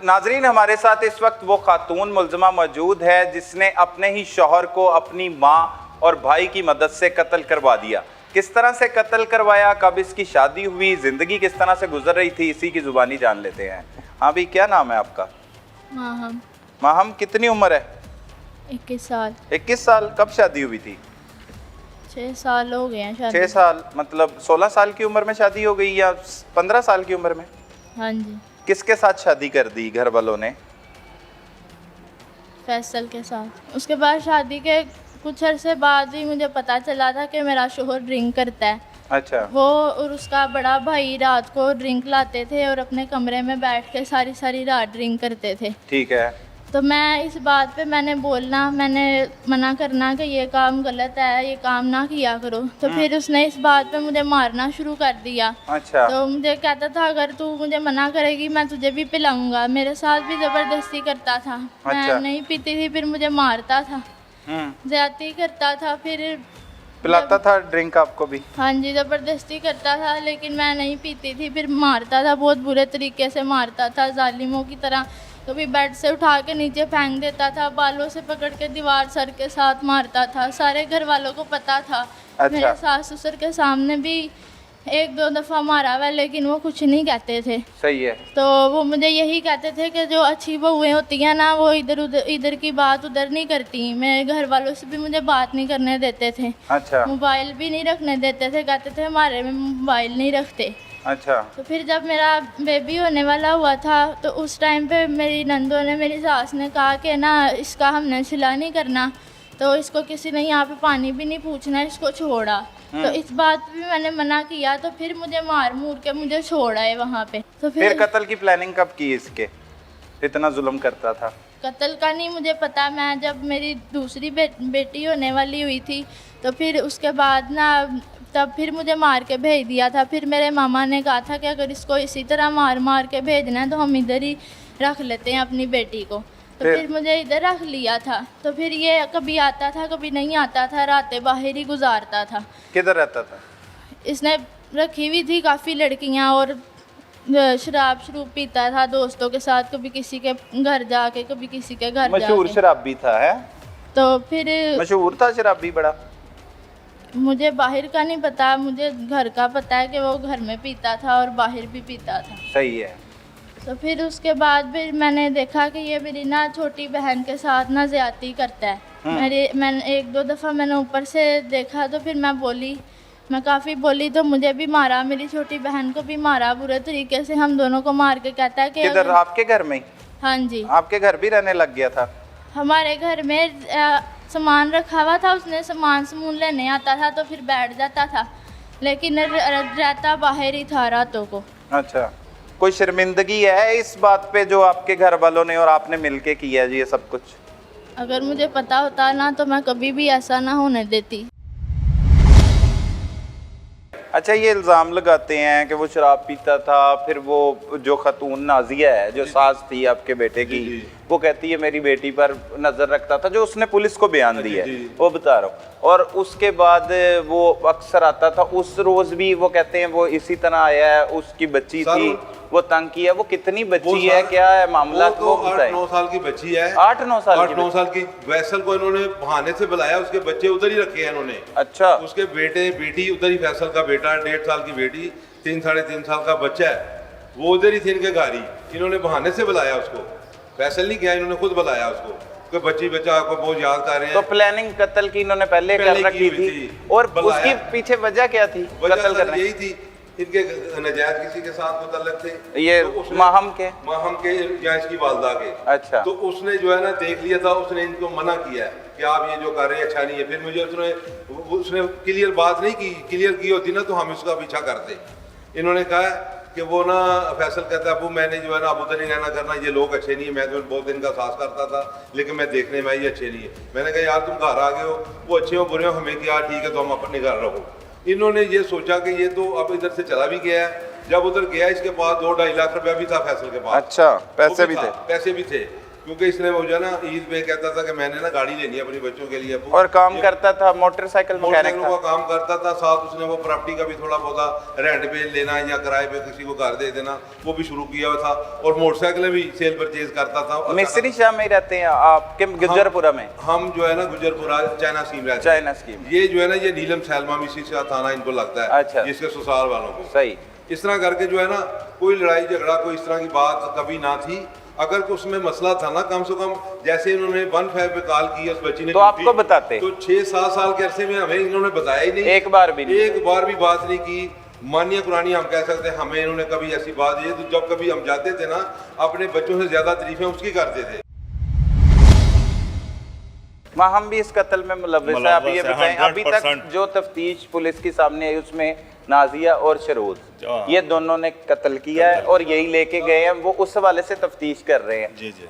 नाजरीन, हमारे साथ इस वक्त वो खातून मुल्ज़मा मौजूद है जिसने अपने ही शौहर को अपनी माँ और भाई की मदद से कत्ल करवा दिया। किस तरह से कत्ल करवाया, कब इसकी शादी हुई, ज़िंदगी किस तरह से गुजर रही थी, इसी की ज़ुबानी जान लेते हैं। हाँ भाई, क्या नाम है आपका? माहम। माहम, कितनी उम्र है? 21 साल। 21 साल। कब शादी हुई थी? 6 साल हो गए हैं शादी। 6 साल मतलब 16 साल की उम्र में शादी हो गई या 15 साल की उम्र में? हाँ जी। किसके साथ शादी कर दी घर वालों ने? फैसल के साथ। उसके बाद शादी के कुछ अरसे बाद ही मुझे पता चला था कि मेरा शोहर ड्रिंक करता है। अच्छा। वो और उसका बड़ा भाई रात को ड्रिंक लाते थे और अपने कमरे में बैठ के सारी सारी रात ड्रिंक करते थे। ठीक है। तो मैं इस बात पे मैंने मना करना कि ये काम गलत है, ये काम ना किया करो। तो फिर उसने इस बात पे मुझे मारना शुरू कर दिया। अच्छा। तो मुझे कहता था अगर तू मुझे मना करेगी मैं तुझे भी पिलाऊंगा। मेरे साथ भी ज़बरदस्ती करता था। अच्छा। मैं नहीं पीती थी, फिर मुझे मारता था, ज्यादती करता था, फिर पिलाता था ड्रिंक आपको भी? हाँ जी, ज़बरदस्ती करता था, लेकिन मैं नहीं पीती थी। फिर मारता था, बहुत बुरे तरीके से मारता था, जालिमों की तरह। कभी बेड से उठा के नीचे फेंक देता था, बालों से पकड़ के दीवार सर के साथ मारता था। सारे घर वालों को पता था। अच्छा। मेरे सास ससुर के सामने भी 1-2 दफ़ा मारा हुआ, लेकिन वो कुछ नहीं कहते थे। सही है। तो वो मुझे यही कहते थे कि जो अच्छी बहुएँ होती हैं ना, वो इधर की बात उधर नहीं करती। मेरे घर वालों से भी मुझे बात नहीं करने देते थे। अच्छा। मोबाइल भी नहीं रखने देते थे, कहते थे हमारे में मोबाइल नहीं रखते। अच्छा। तो फिर जब मेरा बेबी होने वाला हुआ था तो उस टाइम पे मेरी नंदों ने, मेरी सास ने कहा कि ना इसका हमने सिला नहीं करना, तो इसको किसी ने यहाँ पे पानी भी नहीं पूछना, इसको छोड़ा। तो इस बात पे भी मैंने मना किया, तो फिर मुझे मार मूर के मुझे छोड़ आए वहाँ पे। तो फिर कत्ल की प्लानिंग कब की इसके? इतना जुल्म करता था। कत्ल का नहीं मुझे पता। मैं जब मेरी दूसरी बेटी होने वाली हुई थी तो फिर उसके बाद ना, तब फिर मुझे मार के भेज दिया था। फिर मेरे मामा ने कहा था कि अगर इसको इसी तरह मार मार के भेजना है तो हम इधर ही रख लेते हैं अपनी बेटी को। तो फिर मुझे इधर रख लिया था। तो फिर ये कभी आता था कभी नहीं आता था, रातें बाहर ही गुजारता था। किधर रहता था? इसने रखी हुई थी काफ़ी लड़कियां और शराब पीता था दोस्तों के साथ, कभी किसी के घर जाके कभी किसी के घर जाके। मशहूर शराबी था है? तो फिर मशहूर था शराबी बड़ा? मुझे बाहर का नहीं पता, मुझे घर का पता है कि वो घर में पीता था और बाहर भी पीता था। सही है। तो फिर उसके बाद फिर मैंने देखा कि ये मेरी ना छोटी बहन के साथ ना ज़्यादती करता है। मैंने 1-2 दफ़ा मैंने ऊपर से देखा, तो फिर मैं काफ़ी बोली, तो मुझे भी मारा, मेरी छोटी बहन को भी मारा बुरे तरीके से, हम दोनों को मार के कहता है कि किधर? आपके घर में? हाँ जी। आपके घर भी रहने लग गया था? हमारे घर में सामान रखा हुआ था, उसने सामान लेने आता था तो फिर बैठ जाता था, लेकिन रहता बाहर ही था रातों को। अच्छा। कोई शर्मिंदगी है इस बात पे जो आपके घर वालों ने और आपने मिलके किया जी ये सब कुछ? अगर मुझे पता होता ना तो मैं कभी भी ऐसा ना होने देती। अच्छा, ये इल्ज़ाम लगाते हैं कि वो शराब पीता था, फिर वो जो खातून नाजिया है जो सास थी आपके बेटे की, वो कहती है मेरी बेटी पर नज़र रखता था, जो उसने पुलिस को बयान दिया है वो बता रहा हूँ। और उसके बाद वो अक्सर आता था, उस रोज़ भी वो कहते हैं वो इसी तरह आया है, उसकी बच्ची थी, वो तंग किया। वो कितनी बच्ची है, क्या है मामला? वो 8-9 साल की बच्ची है। 8-9 साल की? फैसल को इन्होंने बहाने से बुलाया, उसके बच्चे उधर ही रखे हैं इन्होंने। अच्छा। उसके बेटी उधर ही, फैसल का बेटा 1.5 साल की बेटी, 3-3.5 साल का बच्चा है, वो उधर ही थे इनके घर ही। इन्होंने बहाने से बुलाया उसको, फैसल नहीं किया, इन्होंने खुद बुलाया उसको कि बच्चा को बहुत याद कर रहे हैं। तो प्लानिंग कत्ल की इन्होंने पहले कर रखी थी। और उसकी पीछे वजह क्या थी कत्ल करने? यही थी, इनके नजायज किसी के साथ मुतल्लक थे, ये तो माहम के या इसकी वालदा के। अच्छा। तो उसने जो है ना देख लिया था, उसने इनको मना किया कि आप ये जो कर रहे हैं अच्छा नहीं है। फिर मुझे उसने क्लियर बात नहीं की, क्लियर की होती ना तो हम इसका पीछा करते। इन्होंने कहा कि वो ना, फैसल कहता है अबू मैंने जो है ना अब उधर नहीं रहना करना, ये लोग अच्छे नहीं है, मैं तो बहुत दिन का साथ करता था लेकिन मैं देखने में ये अच्छे नहीं है। मैंने कहा यार तुम घर आ गए हो, वो अच्छे हो बुरे हो हमें क्या, ठीक है तो हम अपने घर रहो। इन्होंने ये सोचा कि ये तो अब इधर से चला भी गया है। जब उधर गया इसके पास 2-2.5 लाख रुपया भी था फैसल के पास। अच्छा, पैसे भी थे? पैसे भी थे। क्योंकि इसने वो जो है ना ईद पे कहता था कि मैंने ना गाड़ी लेनी है अपने बच्चों के लिए। और काम करता था, मोटरसाइकिल मैकेनिक मोटरसाइकिलों था। का काम करता था, साथ उसने वो प्रॉपर्टी का भी थोड़ा बहुत रेंट पे लेना या किराए पे किसी को घर दे देना वो भी शुरू किया हुआ था, और मोटरसाइकिलें भी सेल परचेज करता था। मिस्री शाह में ही रहते हैं आपके गुजरपुरा में? हम जो है ना गुजरपुरा चाइना स्कीम रहते हैं। China scheme. ये जो है ना ये नीलम सैलमा मिस्री शाह थाना इनको लगता है। अच्छा। जिसके ससुराल वालों को। सही। इस तरह करके जो है ना कोई लड़ाई झगड़ा कोई इस तरह की बात कभी ना थी। अगर उसमें मसला था ना, कम से कम जैसे इन्होंने 1-5 पे कॉल की उस बच्ची ने तो आपको बताते? तो 6-7 साल के अरसे में हमें इन्होंने बताया ही नहीं, एक बार भी नहीं? एक बार भी बात नहीं की। मानिया कुरानी हम कह सकते हैं, हमें इन्होंने कभी ऐसी बात, ये तो जब कभी हम जाते थे ना अपने बच्चों से ज्यादा तारीफें उसकी करते थे। हम भी इस कत्ल में मुलव्विस है। आप ये मुलव्विस है, बताएं, अभी तक 100%। जो तफ्तीश पुलिस की सामने आई उसमें नाजिया और शरोज ये दोनों ने कत्ल किया है और यही लेके गए हैं, वो उस हवाले से तफ्तीश कर रहे हैं। जी जी।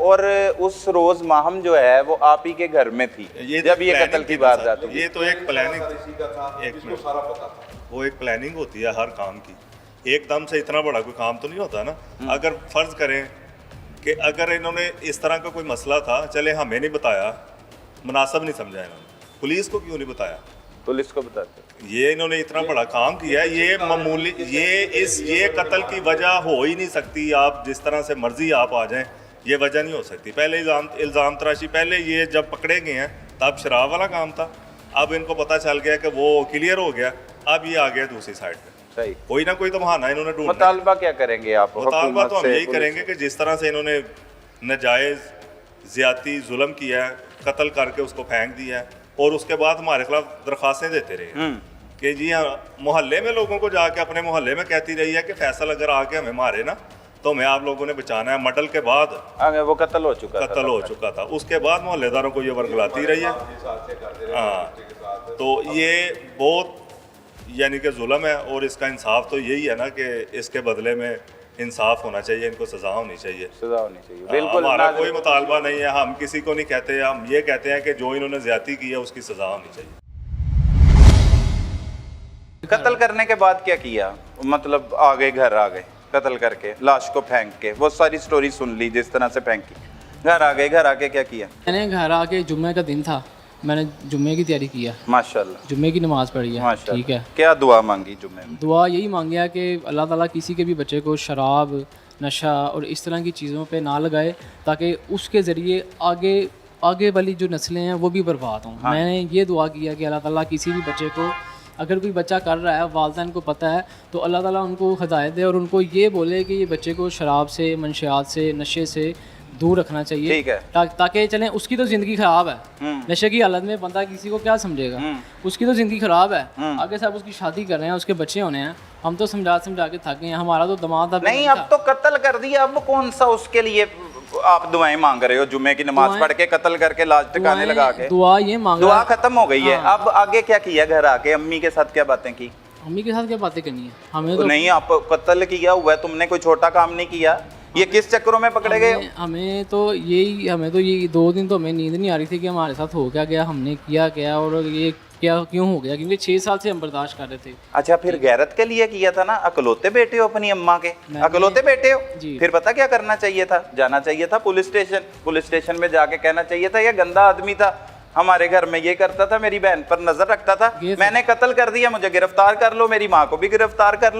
और उस रोज माहम जो है वो आप ही के घर में थी जब ये कत्ल की वारदात हुई। ये तो एक प्लानिंग, इसी का था, एक इसको मिनट। सारा पता था। वो एक प्लानिंग होती है हर काम की, एकदम से इतना बड़ा कोई काम तो नहीं होता ना। अगर फर्ज करें कि अगर इन्होंने इस तरह का कोई मसला था, चले हमें नहीं बताया, मुनासिब नहीं समझा इन्होंने, पुलिस को क्यों नहीं बताया? पुलिस को बताते। ये इन्होंने इतना बड़ा काम किया है, ये मामूली, ये कत्ल की वजह हो ही नहीं सकती। आप जिस तरह से मर्जी आप आ जाएं, ये वजह नहीं हो सकती। पहले इल्ज़ाम तराशी, पहले ये जब पकड़े गए हैं तब शराब वाला काम था, अब इनको पता चल गया कि वो क्लियर हो गया, अब ये आ गया दूसरी साइड पे। सही। कोई ना कोई तो बहाना इन्होंने ढूंढना। मुतालबा क्या करेंगे आप? मुतालबा तो हम हुकूमत से, यही पुलिस करेंगे कि जिस तरह से इन्होंने नाजायज़ ज़्यादती जुल्म किया है, कत्ल करके उसको फेंक दिया है, और उसके बाद हमारे खिलाफ दरख्वास्तें देते रहे कि जी हाँ, मोहल्ले में लोगों को जाके अपने मोहल्ले में कहती रही है कि फैसल अगर आके हमें मारे ना तो हमें आप लोगों ने बचाना है। मर्डर के बाद वो कत्ल हो चुका था। कत्ल हो चुका था, उसके बाद मोहल्लेदारों को ये वर्गलाती रही है। हाँ, तो ये बहुत यानी कि जुल्म है, और इसका इंसाफ तो यही है ना कि इसके बदले में इंसाफ होना चाहिए, इनको सज़ा होनी चाहिए। सजा होनी चाहिए, बिल्कुल। हमारा कोई मुतालबा नहीं है, हम किसी को नहीं कहते, हम ये कहते हैं कि जो इन्होंने ज्यादती की है उसकी सज़ा होनी चाहिए। कत्ल करने के बाद क्या किया? मतलब आ गए, घर आ गए, कत्ल करके लाश को फेंक के, वो सारी स्टोरी सुन ली जिस तरह से फेंकी। घर आ गए, घर आके क्या किया? मैंने घर आके जुम्मे का दिन था, मैंने जुम्मे की तैयारी किया, माशाल्लाह, जुम्मे की नमाज पढ़ी है। माशाल्लाह। ठीक है, क्या दुआ मांगी जुम्मे में? दुआ यही मांगी है कि अल्लाह ताला किसी के भी बच्चे को शराब, नशा और इस तरह की चीज़ों पे ना लगाए, ताकि उसके ज़रिए आगे वाली जो नस्लें हैं वो भी बर्बाद हों। हाँ। मैंने ये दुआ किया कि अल्लाह ताला किसी भी बच्चे को, अगर कोई बच्चा कर रहा है, वालिदैन को पता है, तो अल्लाह ताला उनको हिदायत दे और उनको ये बोले कि ये बच्चे को शराब से, मंशियात से, नशे से दूर रखना चाहिए। ठीक है। ताकि चलें, उसकी तो ज़िंदगी ख़राब है, नशे की हालत में बंदा किसी को क्या समझेगा, उसकी तो ज़िंदगी ख़राब है। आगे साहब उसकी शादी कर रहे हैं, उसके बच्चे होने हैं, हम तो समझा के थके हैं। हमारा तो दिमाग था नहीं, अब तो कत्ल कर दिया, अब कौन सा उसके लिए आप दुआएं मांग रहे हो? जुम्मे की नमाज पढ़ के कत्ल करके लाश ठिकाने लगा के दुआ ये मांग दुआ रहा है। खत्म हो गई है। अब आगे क्या किया? घर आके अम्मी के साथ क्या बातें की? अम्मी के साथ क्या बातें करनी है हमें? तो नहीं, आप कत्ल किया हुआ है, तुमने कोई छोटा काम नहीं किया, ये किस चक्करों में पकड़े गए? हमें तो ये 2 दिन तो हमें नींद नहीं आ रही थी कि हमारे साथ हो क्या गया, हमने किया क्या और ये क्या क्यों हो गया, क्योंकि 6 साल से हम बर्दाश्त कर रहे थे। अच्छा, फिर गैरत के लिए किया था ना? अकलौते बेटे हो अपनी अम्मा के, अकलौते बेटे हो, जी। फिर पता क्या करना चाहिए था? जाना चाहिए था पुलिस स्टेशन। पुलिस स्टेशन में जाके कहना चाहिए था ये गंदा आदमी था, हमारे घर में ये करता था, मेरी बहन पर नजर रखता था, मैंने कत्ल कर दिया, मुझे गिरफ्तार कर लो, मेरी माँ को भी गिरफ्तार कर लो।